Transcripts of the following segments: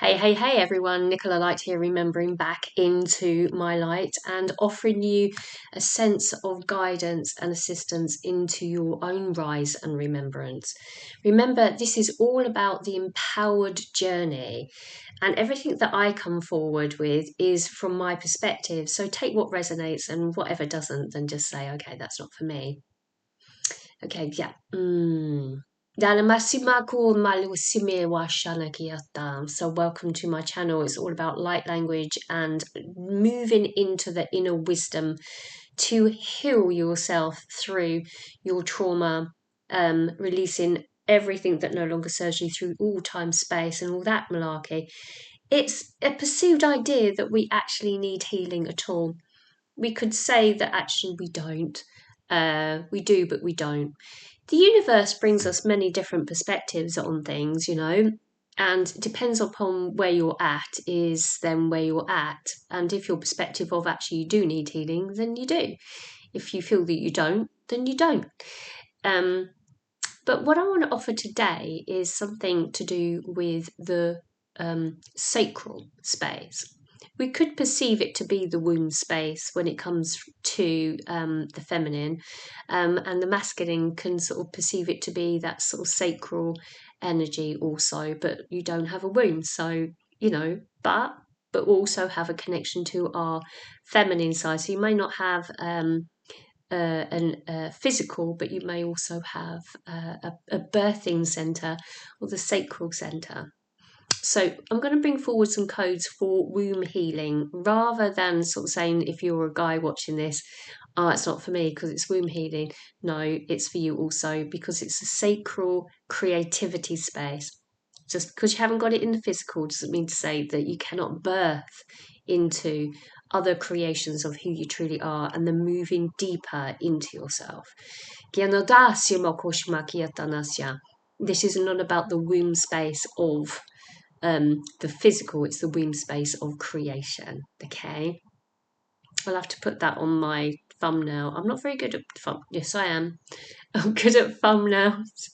Hey everyone, Nicola Light here, remembering back into my light and offering you a sense of guidance and assistance into your own rise and remembrance. Remember, this is all about the empowered journey, and everything that I come forward with is from my perspective. So take what resonates and whatever doesn't, then just say, okay, that's not for me. Okay, yeah. So welcome to my channel. It's all about light language and moving into the inner wisdom to heal yourself through your trauma, releasing everything that no longer serves you through all time, space and all that malarkey. It's a perceived idea that we actually need healing at all. We could say that actually we don't. We do, but we don't. The universe brings us many different perspectives on things, and it depends upon where you're at is then where you're at. And if your perspective of actually you do need healing, then you do. If you feel that you don't, then you don't. But what I want to offer today is something to do with the sacral space. We could perceive it to be the womb space when it comes to the feminine, and the masculine can sort of perceive it to be that sort of sacral energy also, but you don't have a womb, so but also have a connection to our feminine side. So you may not have physical, but you may also have a birthing center or the sacral center. So I'm going to bring forward some codes for womb healing, rather than sort of saying, if you're a guy watching this, it's not for me because it's womb healing. No, it's for you also, because it's a sacral creativity space. Just because you haven't got it in the physical doesn't mean to say that you cannot birth into other creations of who you truly are and then moving deeper into yourself. This is not about the womb space of the physical, it's the womb space of creation. Okay, I'll have to put that on my thumbnail. I'm not very good at yes I am. I'm good at thumbnails.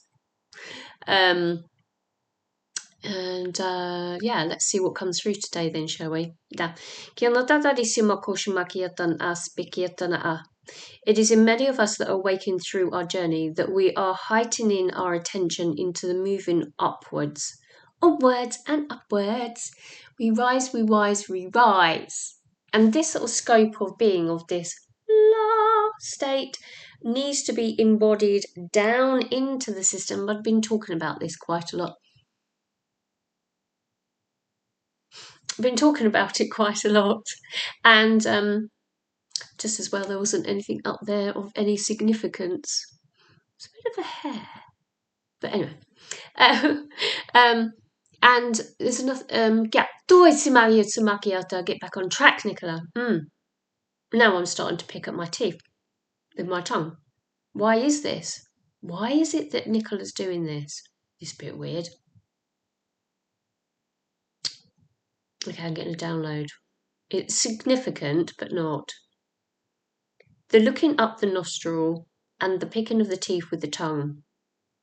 Yeah, let's see what comes through today then, shall we? It is in many of us that are waking through our journey that we are heightening our attention into the moving upwards and upwards. We rise, we rise, we rise. And this sort of scope of being of this la state needs to be embodied down into the system. I've been talking about this quite a lot. And just as well there wasn't anything up there of any significance. It's a bit of a hair, but anyway. And there's enough. Get back on track, Nicola. Now I'm starting to pick up my teeth with my tongue. Why is this? Why is it that Nicola's doing this? It's a bit weird. Okay, I'm getting a download. It's significant, but not. The looking up the nostril and the picking of the teeth with the tongue.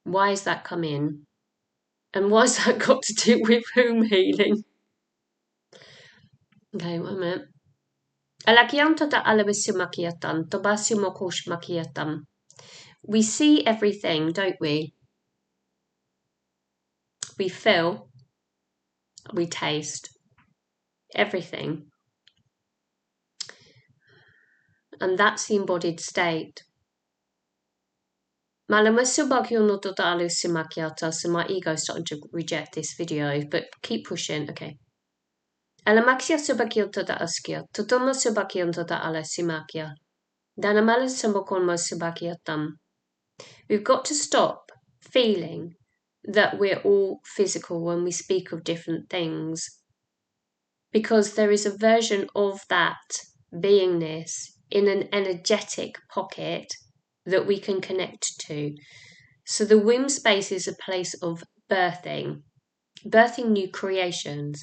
Why has that come in? And why's that got to do with womb healing? Okay, 1 minute. We see everything, don't we? We feel, we taste everything. And that's the embodied state. So my ego's starting to reject this video, but keep pushing. Okay. We've got to stop feeling that we're all physical when we speak of different things, because there is a version of that beingness in an energetic pocket that we can connect to. So the womb space is a place of birthing new creations,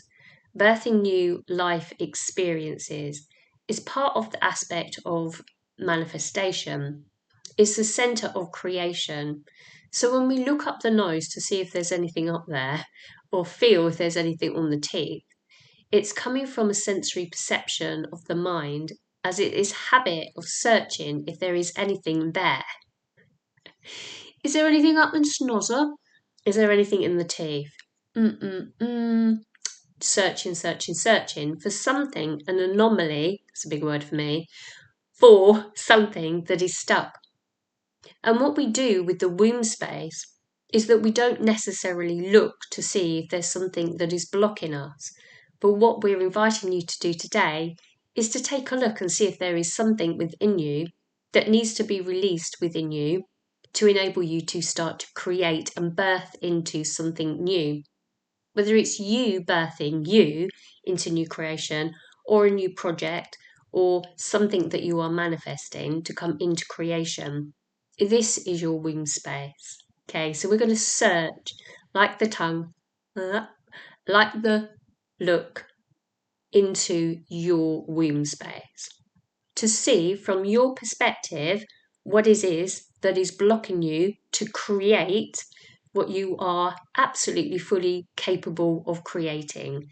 birthing new life experiences. Is part of the aspect of manifestation. It's the center of creation. So when we look up the nose to see if there's anything up there, or feel if there's anything on the teeth. It's coming from a sensory perception of the mind as it is habit of searching if there is anything there. Is there anything up in snozzer? Is there anything in the teeth? Searching for something, an anomaly, that's a big word for me, for something that is stuck. And what we do with the womb space is that we don't necessarily look to see if there's something that is blocking us. But what we're inviting you to do today is to take a look and see if there is something within you that needs to be released within you to enable you to start to create and birth into something new. Whether it's you birthing you into new creation or a new project or something that you are manifesting to come into creation, this is your womb space. Okay, so we're going to search like the tongue, like the look into your womb space to see from your perspective what it is that is blocking you to create what you are absolutely fully capable of creating.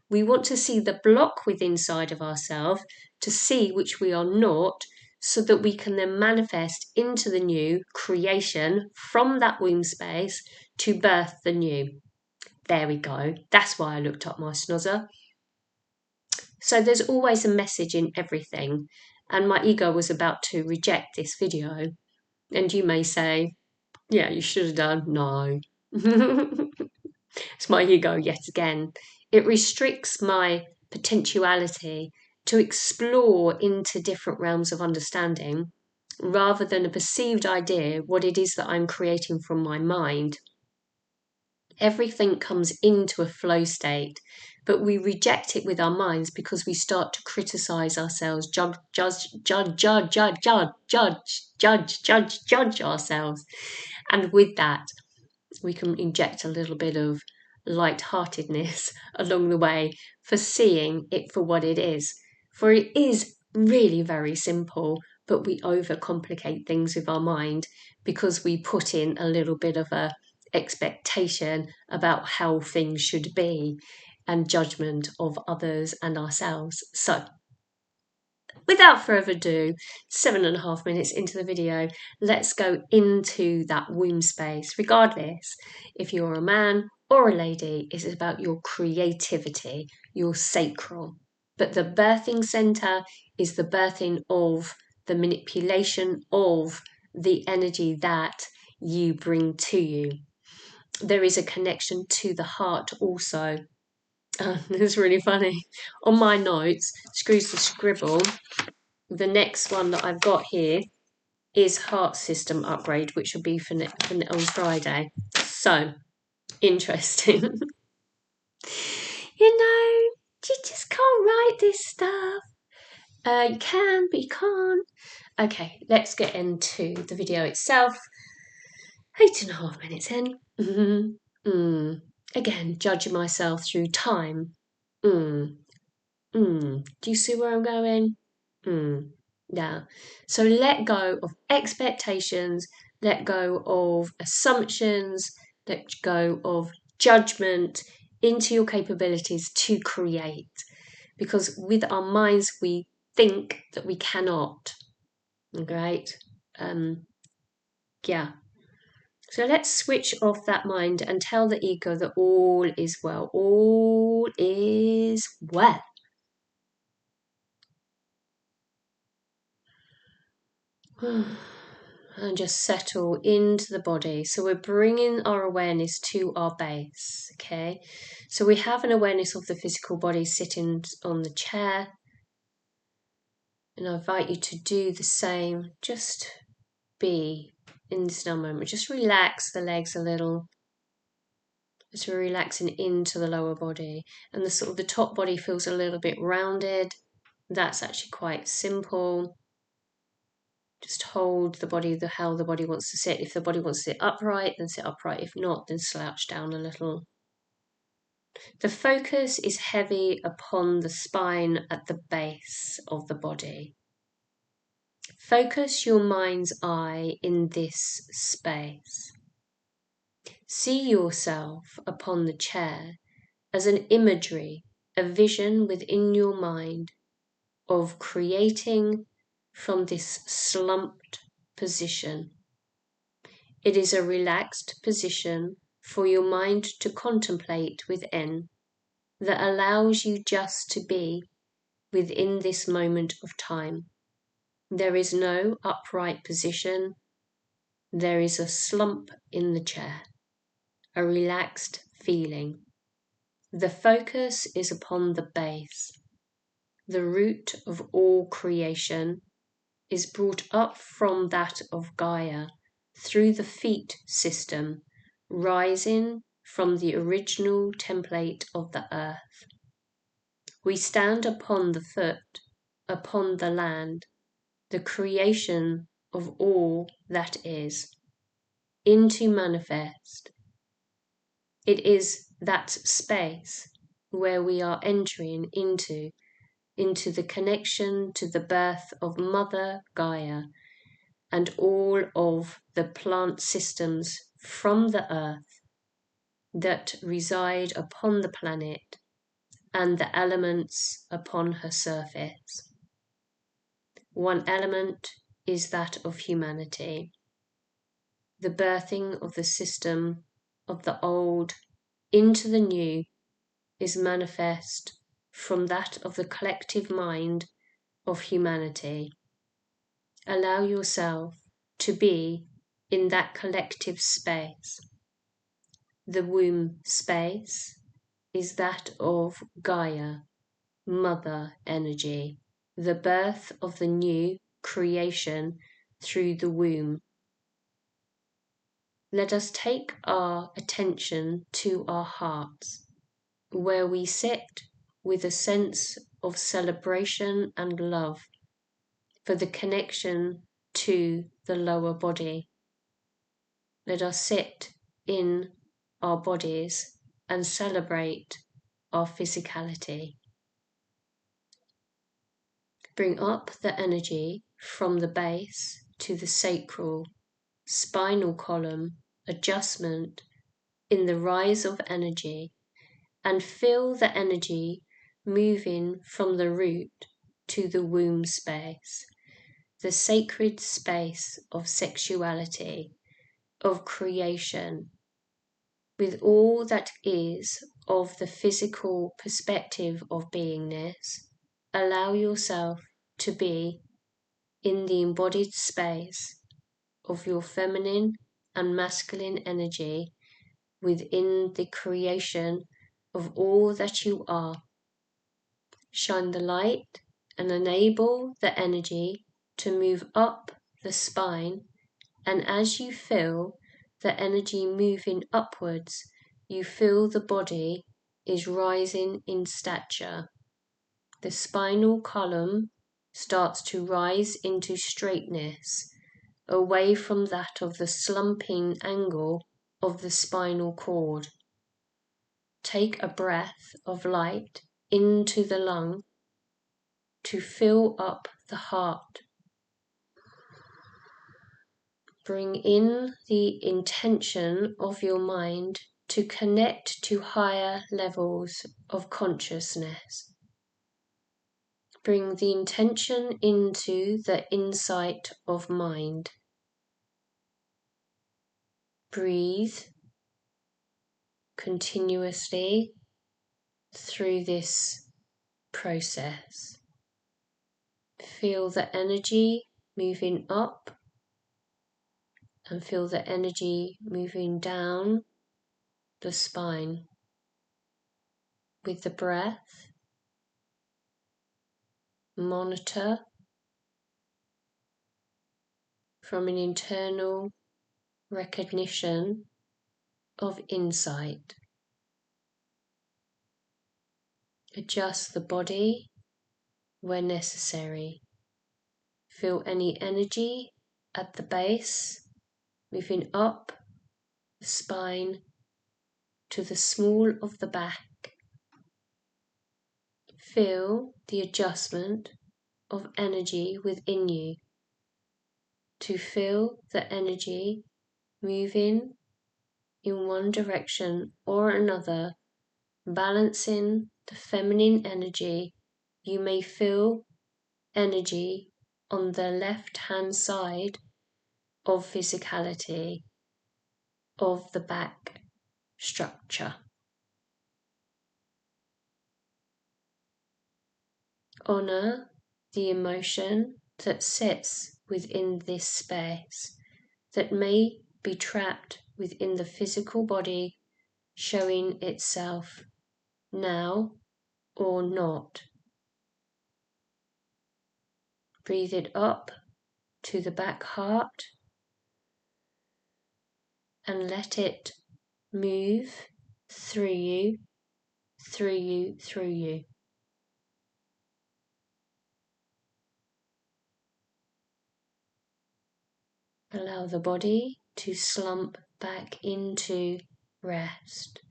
We want to see the block within inside of ourselves to see which we are not, so that we can then manifest into the new creation from that womb space to birth the new. There we go. That's why I looked up my snozzer. So there's always a message in everything. And my ego was about to reject this video. And you may say, yeah, you should have done. No. It's my ego yet again. It restricts my potentiality to explore into different realms of understanding rather than a perceived idea what it is that I'm creating from my mind. Everything comes into a flow state, but we reject it with our minds because we start to criticize ourselves, judge ourselves. And with that, we can inject a little bit of light-heartedness along the way for seeing it for what it is. For it is really very simple, but we overcomplicate things with our mind because we put in a little bit of a expectation about how things should be and judgment of others and ourselves. So without further ado, 7.5 minutes into the video, let's go into that womb space. Regardless if you're a man or a lady, it's about your creativity, your sacral. But the birthing center is the birthing of the manipulation of the energy that you bring to you. There is a connection to the heart also. It's really funny. On my notes, screws to scribble, the next one that I've got here is heart system upgrade, which will be for on Friday. So, interesting. You just can't write this stuff. You can, but you can't. Okay, let's get into the video itself. 8.5 minutes in. Again, judging myself through time. Do you see where I'm going? Yeah. So let go of expectations, let go of assumptions, let go of judgment into your capabilities to create. Because with our minds, we think that we cannot. Right? Yeah. So let's switch off that mind and tell the ego that all is well. All is well. And just settle into the body. So we're bringing our awareness to our base, okay? So we have an awareness of the physical body sitting on the chair. And I invite you to do the same. Just be in this now moment. Just relax the legs a little. As we're relaxing into the lower body. And the top body feels a little bit rounded. That's actually quite simple. Just hold the body, how the body wants to sit. If the body wants to sit upright, then sit upright. If not, then slouch down a little. The focus is heavy upon the spine at the base of the body. Focus your mind's eye in this space. See yourself upon the chair as an imagery, a vision within your mind of creating from this slumped position. It is a relaxed position for your mind to contemplate within that allows you just to be within this moment of time. There is no upright position. There is a slump in the chair, a relaxed feeling. The focus is upon the base. The root of all creation is brought up from that of Gaia through the feet system, rising from the original template of the earth. We stand upon the foot, upon the land, the creation of all that is, into manifest. It is that space where we are entering into the connection to the birth of Mother Gaia and all of the plant systems from the earth that reside upon the planet and the elements upon her surface. One element is that of humanity, the birthing of the system of the old into the new is manifest from that of the collective mind of humanity. Allow yourself to be in that collective space. The womb space is that of Gaia, mother energy, the birth of the new creation through the womb. Let us take our attention to our hearts, where we sit with a sense of celebration and love for the connection to the lower body. Let us sit in our bodies and celebrate our physicality. Bring up the energy from the base to the sacral, spinal column adjustment in the rise of energy, and feel the energy moving from the root to the womb space, the sacred space of sexuality, of creation, with all that is of the physical perspective of beingness. Allow yourself to be in the embodied space of your feminine and masculine energy within the creation of all that you are. Shine the light and enable the energy to move up the spine, and as you feel the energy moving upwards, you feel the body is rising in stature. The spinal column starts to rise into straightness, away from that of the slumping angle of the spinal cord. Take a breath of light into the lung to fill up the heart. Bring in the intention of your mind to connect to higher levels of consciousness. Bring the intention into the insight of mind. Breathe continuously through this process. Feel the energy moving up and feel the energy moving down the spine. With the breath, monitor from an internal recognition of insight. Adjust the body where necessary. Feel any energy at the base, moving up the spine to the small of the back. Feel the adjustment of energy within you to feel the energy moving in one direction or another, balancing the feminine energy, you may feel energy on the left-hand side of physicality of the back structure. Honor the emotion that sits within this space that may be trapped within the physical body, showing itself now or not. Breathe it up to the back heart and let it move through you, through you, through you. Allow the body to slump back into rest.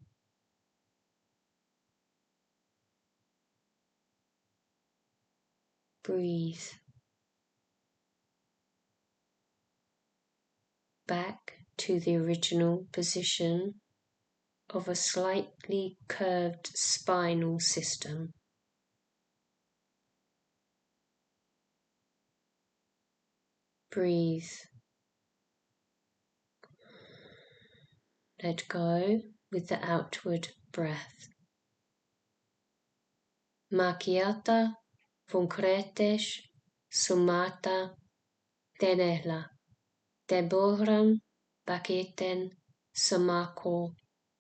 Breathe back to the original position of a slightly curved spinal system. Breathe. Let go with the outward breath. Macchiata, concretes, sumata, tenela, deboram, bakiten, samako,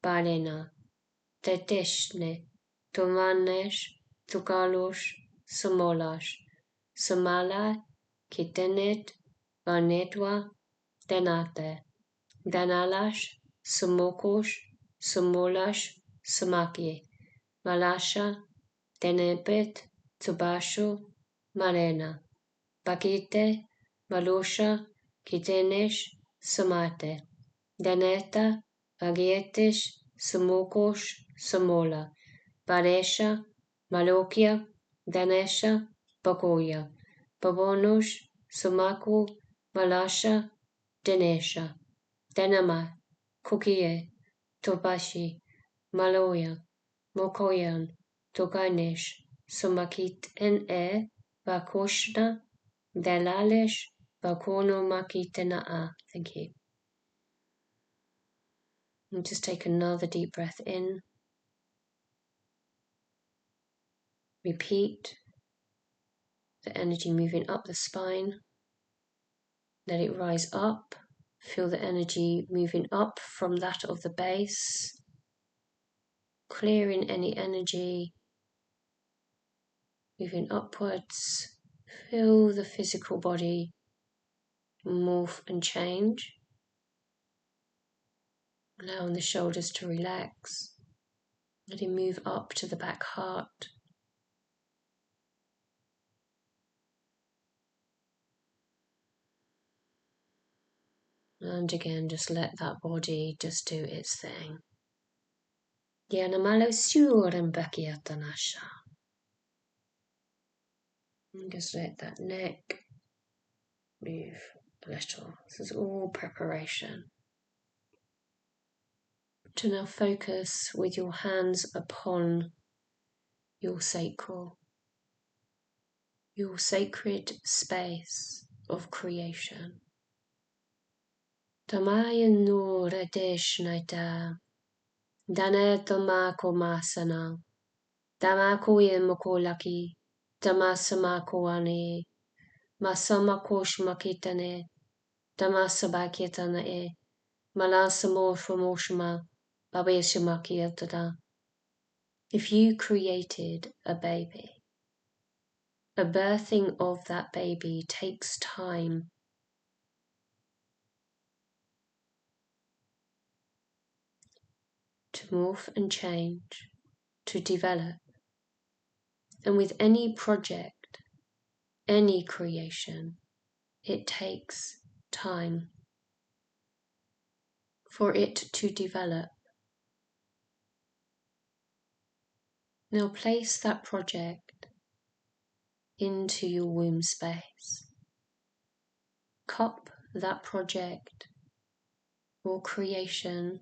balena, teteshne, tomanesh, tukalos, samolas, samala, kitenet, vanetwa, tenate, danalash, samokos, samolas, samaki, malasha, tenepet, tubasho, marena, pakite, malosha, kitenesh, samate, daneta, agietesh, samokos, samola, paresha, malokia, danesha, pakoya, pavonosh, samaku, malasha, denesha, denama, kukie, tobashi, maloya, mokoyan, toganesh, sumakit vakoshna, delalesh, vakono makitena. Thank you. And just take another deep breath in. Repeat the energy moving up the spine. Let it rise up. Feel the energy moving up from that of the base, clearing any energy, moving upwards. Feel the physical body morph and change, allowing the shoulders to relax. Let it move up to the back heart. And again, just let that body just do its thing. Yanamalo suram bakyatanasha. And just let that neck move a little. This is all preparation. To now focus with your hands upon your sacral, your sacred space of creation. Tamaya nura deshnaita, dane tamako masana, damako yemako laki, damasamako ane, masamako shmakitane, damasabakitane, malasamo shmoshma, babeshimakiyatada. If you created a baby, a birthing of that baby takes time. To morph and change, to develop. And with any project, any creation, it takes time for it to develop. Now place that project into your womb space. Cup that project or creation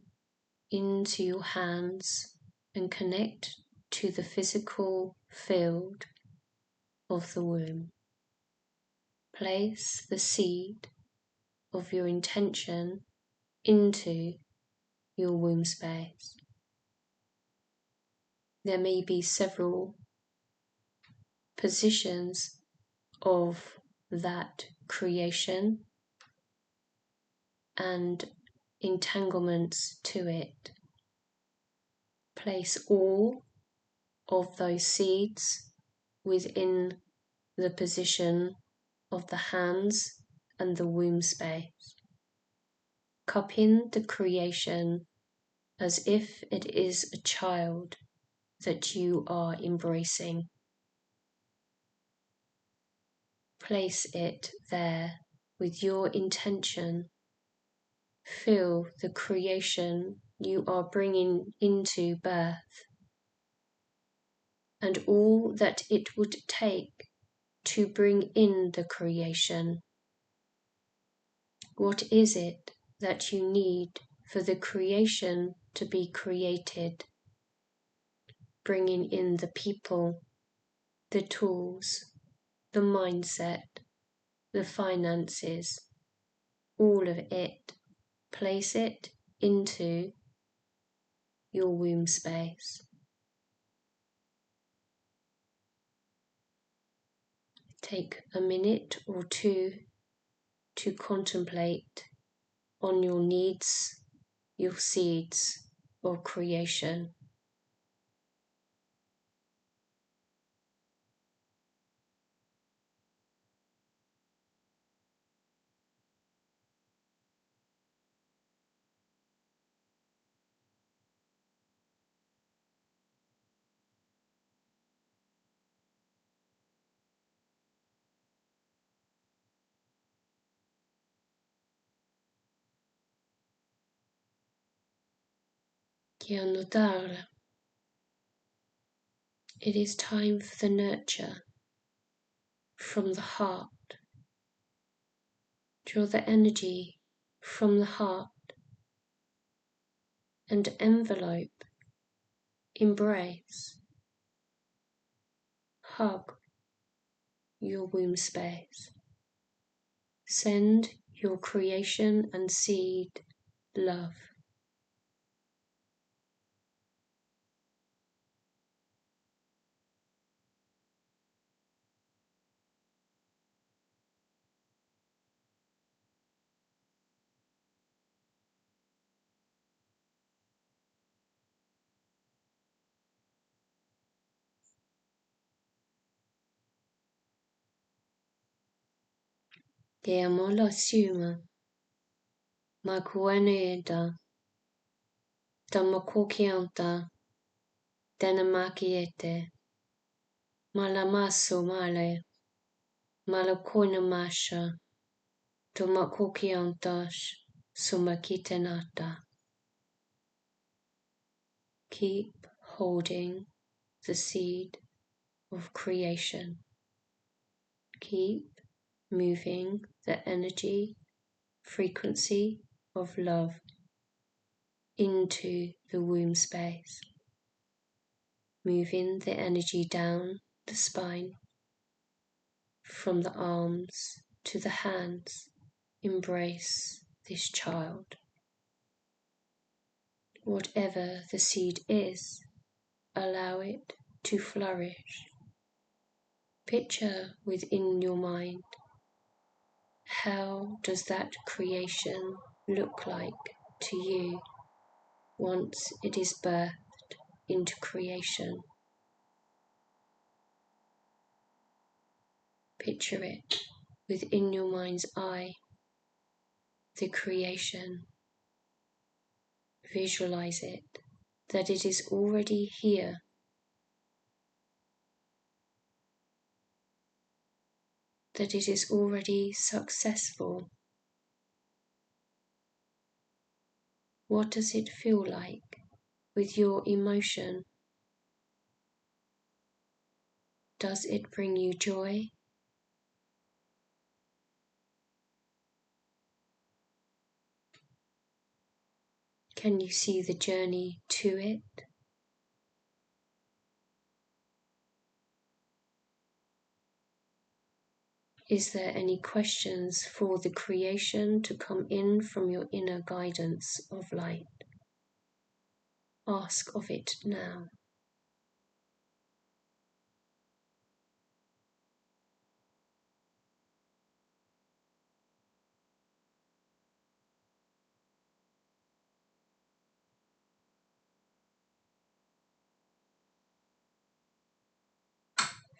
into your hands and connect to the physical field of the womb. Place the seed of your intention into your womb space. There may be several positions of that creation and entanglements to it. Place all of those seeds within the position of the hands and the womb space. Cup in the creation as if it is a child that you are embracing. Place it there with your intention. Feel the creation you are bringing into birth and all that it would take to bring in the creation. What is it that you need for the creation to be created? Bringing in the people, the tools, the mindset, the finances, all of it. Place it into your womb space. Take a minute or two to contemplate on your needs, your seeds of creation. It is time for the nurture from the heart. Draw the energy from the heart and envelope, embrace, hug your womb space. Send your creation and seed love. Ke amola siuma, ma kueneda, tamakokianta, denamakiete, malamaso male, malakoina masha, tomakokiantash, sumakitenata. Keep holding the seed of creation. Keep moving the energy, frequency of love into the womb space. Moving the energy down the spine, from the arms to the hands. Embrace this child. Whatever the seed is, allow it to flourish. Picture within your mind, how does that creation look like to you once it is birthed into creation? Picture it within your mind's eye, the creation. Visualize it, that it is already here. That it is already successful. What does it feel like with your emotion? Does it bring you joy? Can you see the journey to it? Is there any questions for the creation to come in from your inner guidance of light? Ask of it now.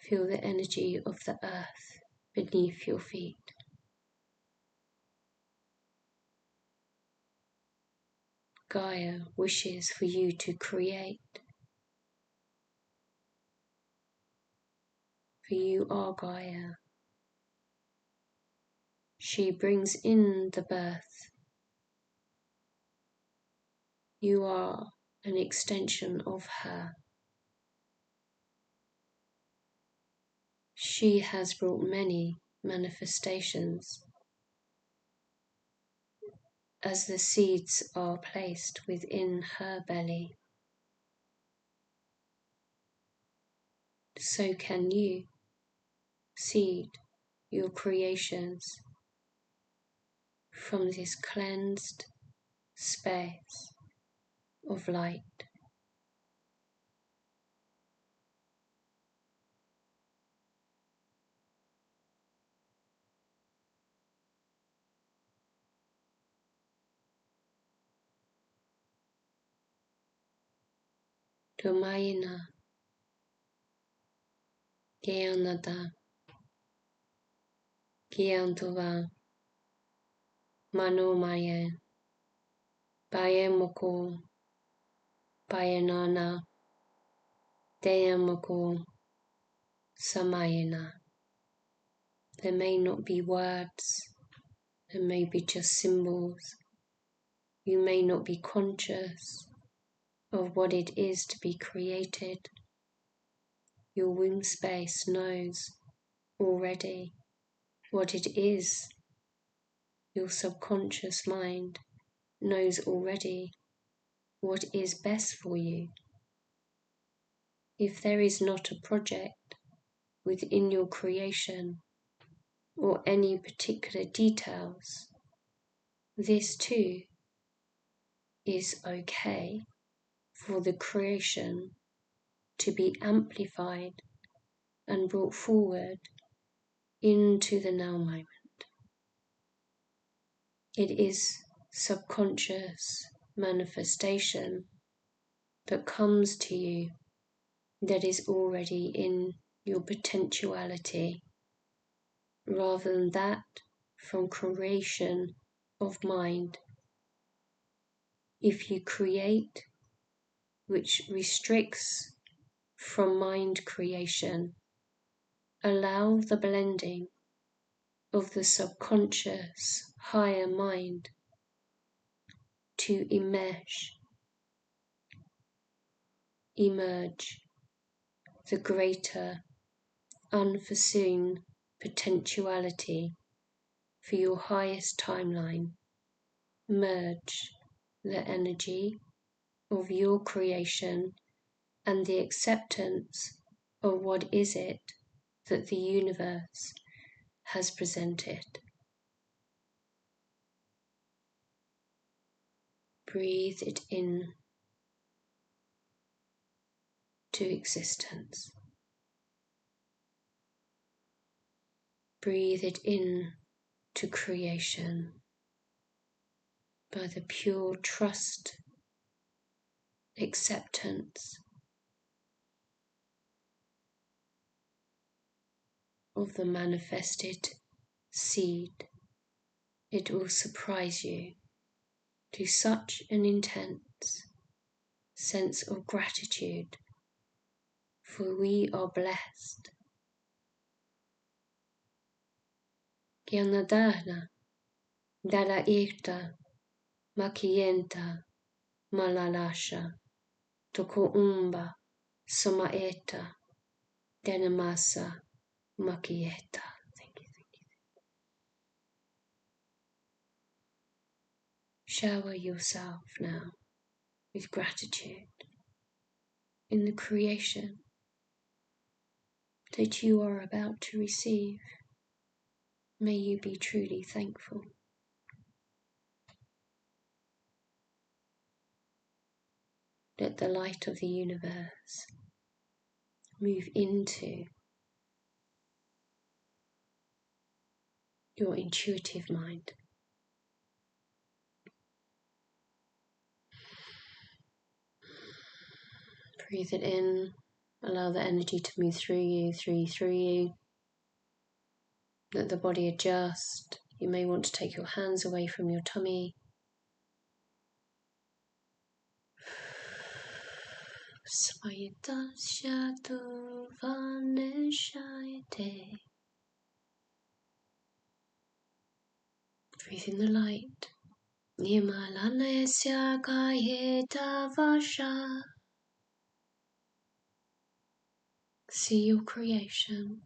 Feel the energy of the earth beneath your feet. Gaia wishes for you to create, for you are Gaia. She brings in the birth. You are an extension of her. She has brought many manifestations as the seeds are placed within her belly. So can you seed your creations from this cleansed space of light. Domayina, Gyanada, Gyantova, Manomayan, Bayemoko, Bayanana, Deyamoko, Samayana. There may not be words, there may be just symbols. You may not be conscious of what it is to be created. Your womb space knows already what it is. Your subconscious mind knows already what is best for you. If there is not a project within your creation or any particular details, this too is okay for the creation to be amplified and brought forward into the now moment. It is subconscious manifestation that comes to you that is already in your potentiality, rather than that from creation of mind. If you create which restricts from mind creation, allow the blending of the subconscious higher mind to emerge the greater unforeseen potentiality for your highest timeline. Merge the energy of your creation and the acceptance of what is it that the universe has presented. Breathe it in to existence. Breathe it in to creation by the pure trust, acceptance of the manifested seed. It will surprise you to such an intense sense of gratitude, for we are blessed. Gyanadana, Dalairta, Makienta, Malalasha, Tokoumba, Somaeta, Denamasa, Makieta. Thank you. Shower yourself now with gratitude in the creation that you are about to receive. May you be truly thankful. Let the light of the universe move into your intuitive mind. Breathe it in, allow the energy to move through you. Let the body adjust. You may want to take your hands away from your tummy. Svayatashyatu vaneshayate. Breathe in the light. Nimalanesya kayeta vasha. See your creation.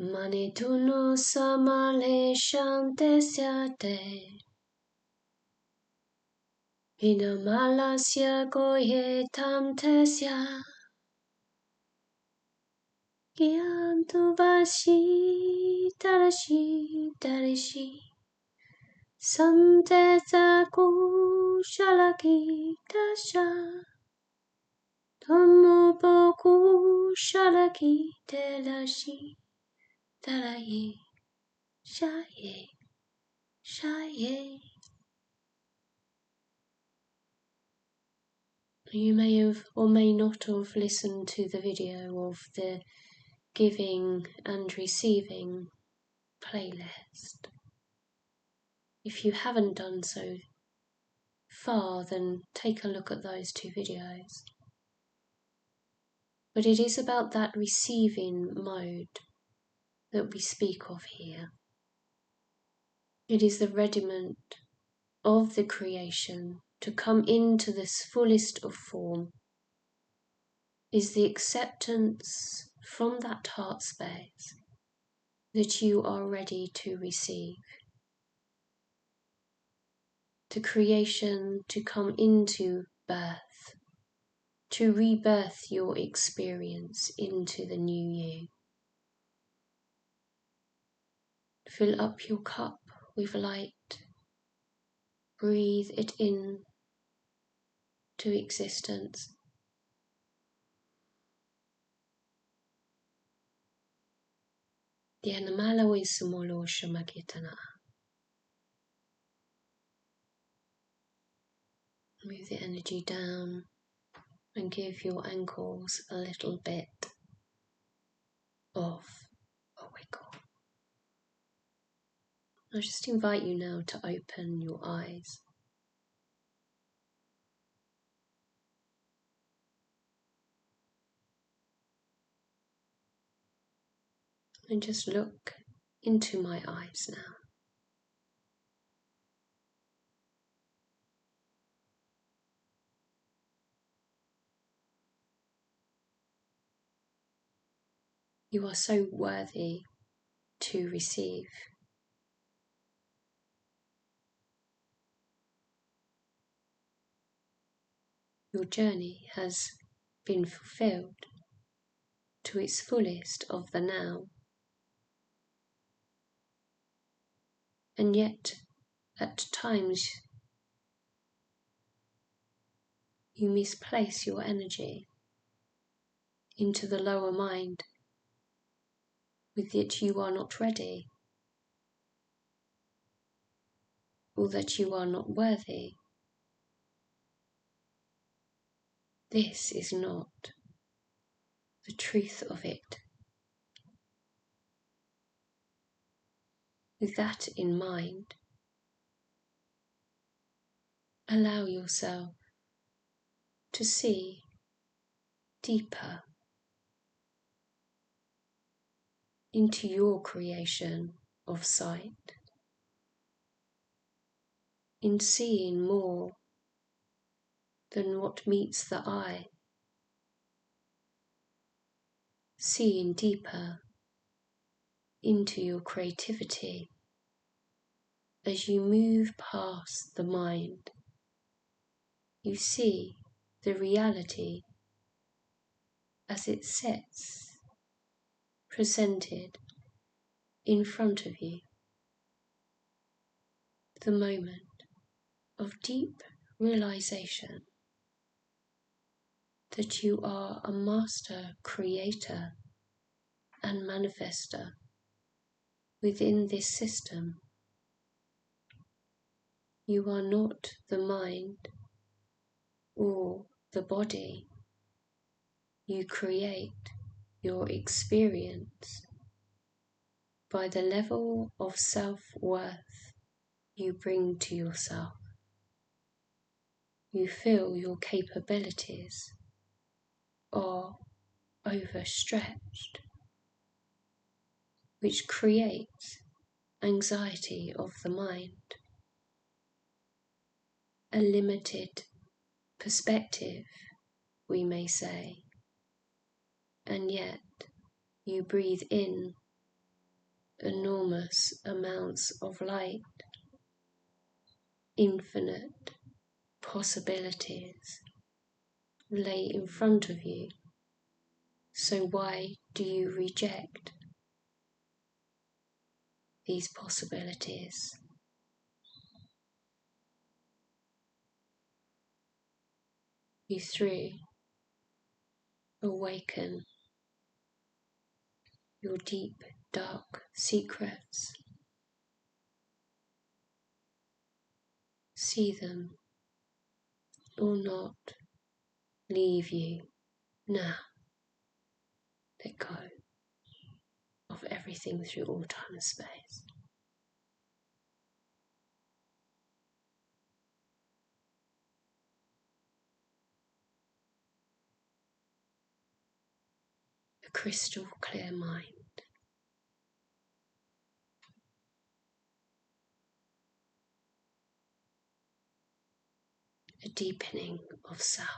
Manituno samale shantesyate. Vinamalasya koyetam tesya. Gyantu vashi tarashi. Samtesa kushalaki tasha. Tomoboku shalaki telashi. Taraye. Shaye. You may have or may not have listened to the video of the giving and receiving playlist. If you haven't done so far, then take a look at those two videos. But it is about that receiving mode that we speak of here. It is the readiness of the creation to come into this fullest of form, is the acceptance from that heart space that you are ready to receive. The creation to come into birth, to rebirth your experience into the new you. Fill up your cup with light. Breathe it in to existence. Move the energy down and give your ankles a little bit of a wiggle. I just invite you now to open your eyes. And just look into my eyes now. You are so worthy to receive. Your journey has been fulfilled to its fullest of the now. And yet, at times, you misplace your energy into the lower mind with that you are not ready, or that you are not worthy. This is not the truth of it. With that in mind, allow yourself to see deeper into your creation of sight, in seeing more than what meets the eye, seeing deeper into your creativity as you move past the mind you see the reality as it sits, presented in front of you. The moment of deep realization that you are a master creator and manifester within this system. You are not the mind or the body. You create your experience by the level of self-worth you bring to yourself. You feel your capabilities are overstretched, which creates anxiety of the mind, a limited perspective, we may say, and yet you breathe in enormous amounts of light, infinite possibilities lay in front of you. So why do you reject these possibilities? You three awaken your deep, dark secrets. See them or not leave you now. Let go of everything through all time and space. A crystal clear mind. A deepening of self.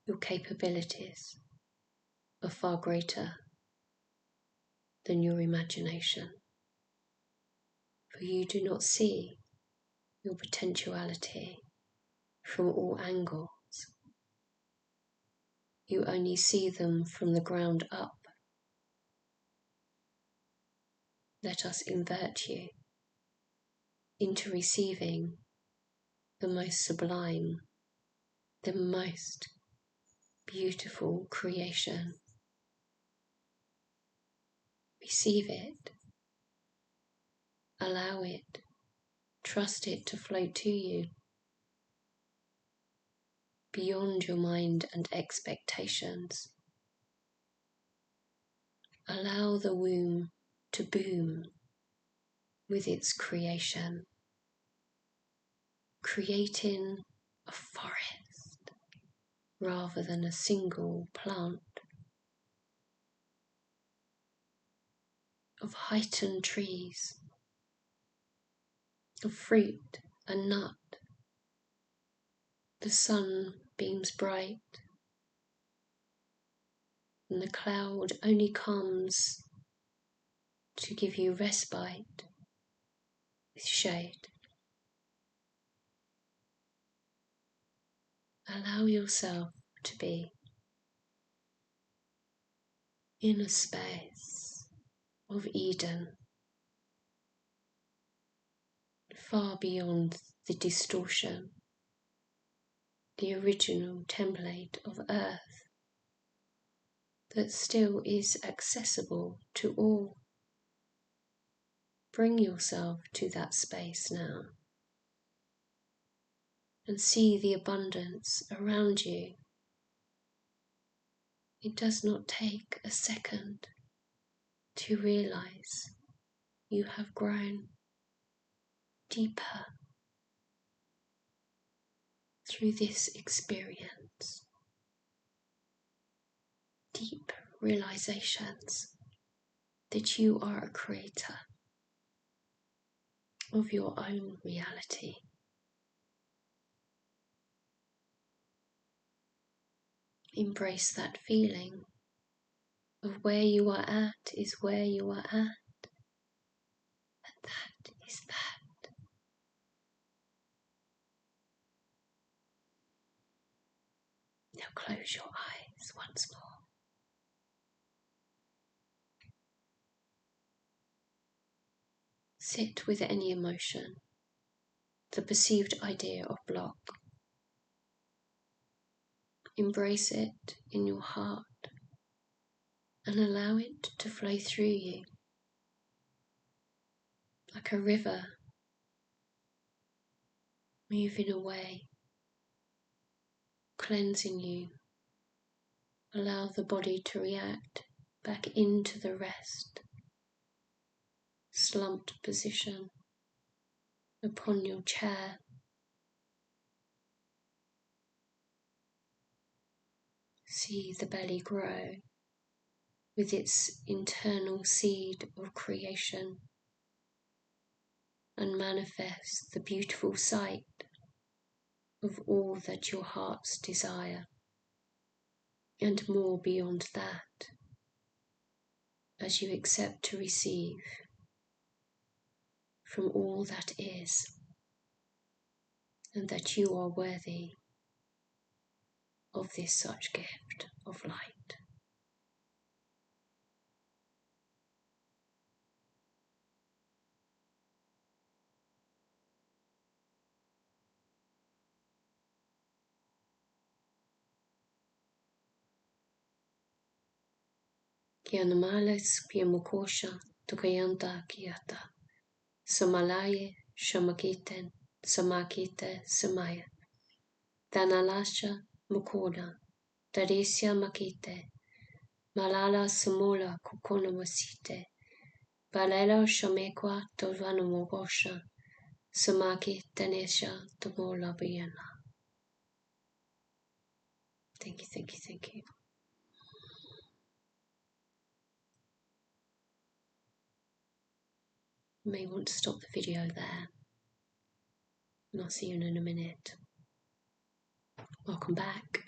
Your capabilities are far greater than your imagination, for you do not see your potentiality from all angles. You only see them from the ground up. Let us invert you into receiving the most sublime, the most beautiful creation. Receive it, allow it, trust it to flow to you beyond your mind and expectations. Allow the womb to boom with its creation, creating a forest rather than a single plant, of heightened trees, of fruit and nut. The sun beams bright, and the cloud only comes to give you respite with shade. Allow yourself to be in a space of Eden, far beyond the distortion, the original template of Earth that still is accessible to all. Bring yourself to that space now and see the abundance around you. It does not take a second to realize you have grown deeper through this experience. Deep realizations that you are a creator of your own reality. Embrace that feeling of where you are at is where you are at. That is that. Now close your eyes once more. Sit with any emotion, the perceived idea of block. Embrace it in your heart and allow it to flow through you like a river moving away, cleansing you. Allow the body to react back into the rest, slumped position upon your chair. See the belly grow with its internal seed of creation and manifest the beautiful sight of all that your hearts desire and more beyond that, as you accept to receive from all that is, and that you are worthy of this such gift of light. Kianamales piamokosha tukayanta kiata. Somalaye shamakiten samakite samaya. Danalasha mukona. Darisya makite. Malala samula kukona wasite. Balela shamekwa tovanamogosha. Samaki tanesha tamola biyana. Thank you, thank you, thank you. You may want to stop the video there, and I'll see you in a minute. Welcome back.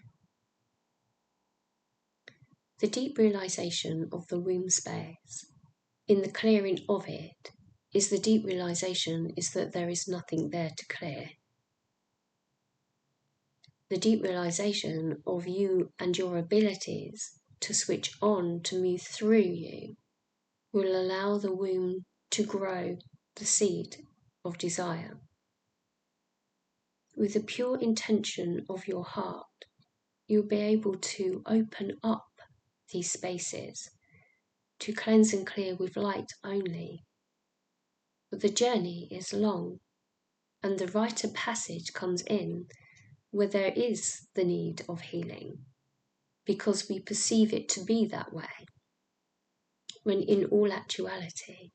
The deep realization of the womb space, in the clearing of it, is the deep realization is that there is nothing there to clear. The deep realization of you and your abilities to switch on, to move through you, will allow the womb to grow the seed of desire. With the pure intention of your heart, you'll be able to open up these spaces, to cleanse and clear with light only. But the journey is long, and the rite of passage comes in where there is the need of healing, because we perceive it to be that way, when in all actuality,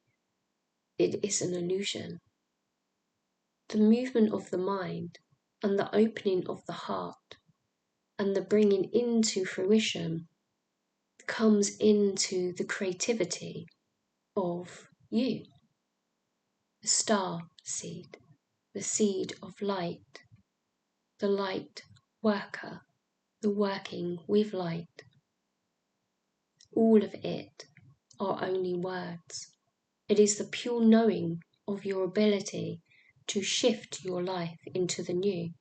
it is an illusion. The movement of the mind and the opening of the heart and the bringing into fruition comes into the creativity of you, the star seed, the seed of light, the light worker, the working with light. All of it are only words. It is the pure knowing of your ability to shift your life into the new.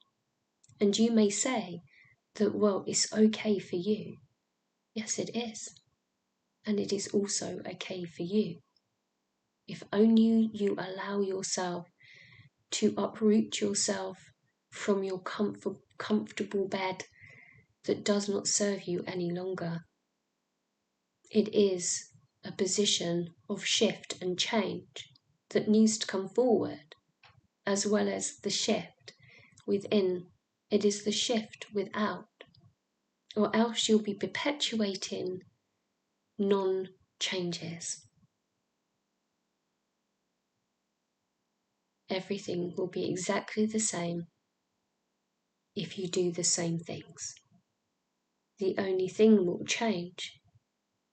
And you may say that, well, it's okay for you. Yes, it is. And it is also okay for you. If only you allow yourself to uproot yourself from your comfortable bed that does not serve you any longer. It is a position of shift and change that needs to come forward, as well as the shift within. It is the shift without, or else you'll be perpetuating non-changes. Everything will be exactly the same if you do the same things. The only thing that will change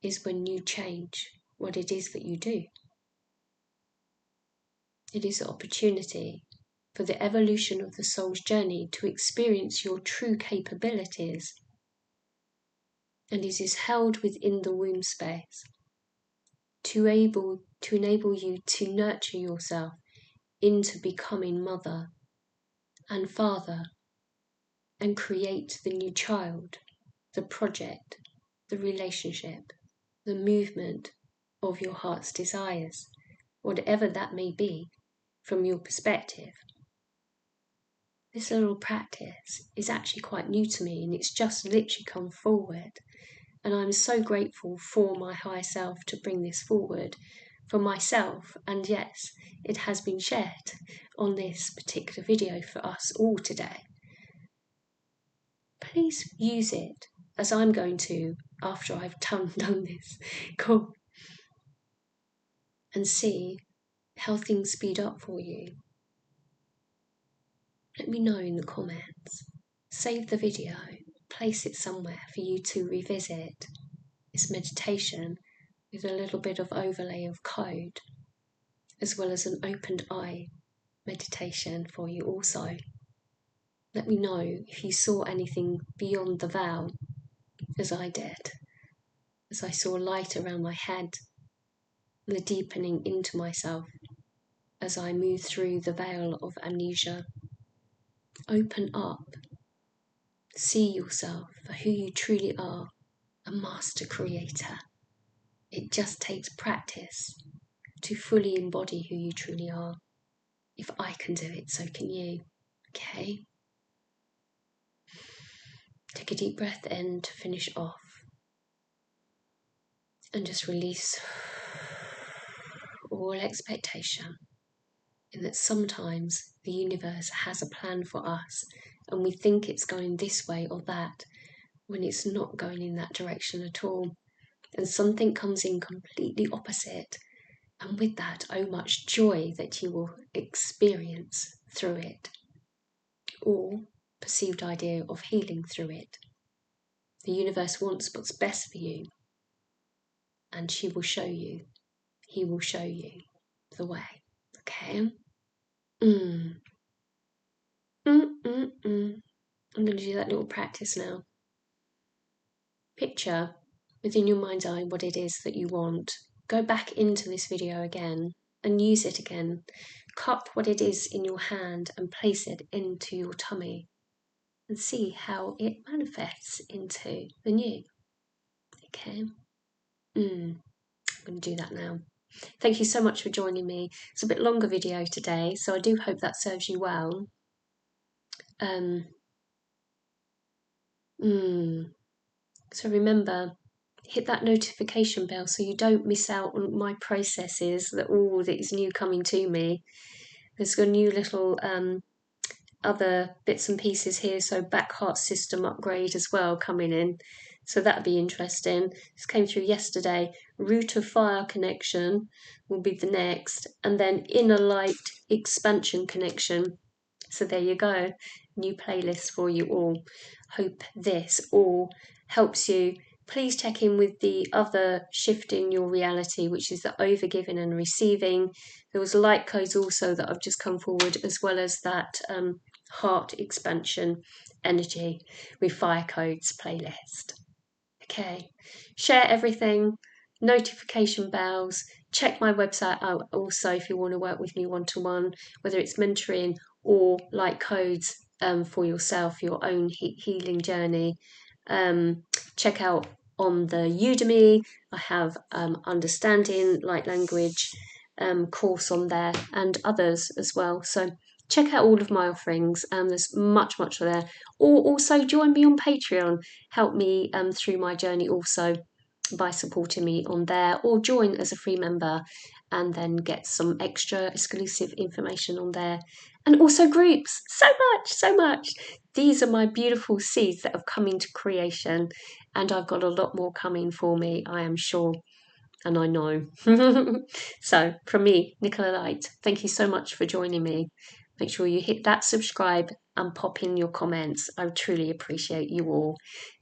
is when you change what it is that you do. It is an opportunity for the evolution of the soul's journey to experience your true capabilities, and it is held within the womb space, to able to enable you to nurture yourself into becoming mother and father and create the new child, the project, the relationship, the movement of your heart's desires, whatever that may be from your perspective. This little practice is actually quite new to me, and it's just literally come forward. And I'm so grateful for my higher self to bring this forward for myself. And yes, it has been shared on this particular video for us all today. Please use it as I'm going to after I've done this. Cool. And see how things speed up for you. Let me know in the comments. Save the video, place it somewhere for you to revisit this meditation with a little bit of overlay of code, as well as an opened eye meditation for you also. Let me know if you saw anything beyond the vow, as I did, as I saw light around my head, and the deepening into myself as I move through the veil of amnesia. Open up. See yourself for who you truly are, a master creator. It just takes practice to fully embody who you truly are. If I can do it, so can you. Okay? Take a deep breath in to finish off. And just release all expectation. In that sometimes the universe has a plan for us, and we think it's going this way or that, when it's not going in that direction at all. And something comes in completely opposite. And with that, oh much joy that you will experience through it. Or perceived idea of healing through it. The universe wants what's best for you. And she will show you. He will show you the way. Okay? I'm going to do that little practice now. Picture within your mind's eye what it is that you want. Go back into this video again and use it again. Cup what it is in your hand and place it into your tummy and see how it manifests into the new. Okay? I'm going to do that now. Thank you so much for joining me. It's a bit longer video today, so I do hope that serves you well. So remember, hit that notification bell so you don't miss out on my processes, that all that is new coming to me. There's a new little other bits and pieces here, so back heart system upgrade as well coming in. So that'll be interesting. This came through yesterday. Root of fire connection will be the next, and then inner light expansion connection. So there you go. New playlist for you all. Hope this all helps you. Please check in with the other shifting your reality, which is the overgiving and receiving. There was light codes also that have just come forward, as well as that heart expansion energy with fire codes playlist. Okay, share everything, notification bells, check my website out also if you want to work with me one-to-one, whether it's mentoring or light codes for yourself, your own healing journey. Check out on the Udemy, I have Understanding Light Language course on there, and others as well. So check out all of my offerings. There's much there. Or also join me on Patreon. Help me through my journey also by supporting me on there, or join as a free member and then get some extra exclusive information on there. And also groups. So much. These are my beautiful seeds that have come into creation, and I've got a lot more coming for me, I am sure. And I know. So from me, Nicola Light, thank you so much for joining me. Make sure you hit that subscribe and pop in your comments. I truly appreciate you all.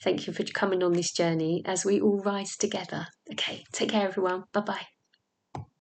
Thank you for coming on this journey as we all rise together. Okay, take care everyone. Bye-bye.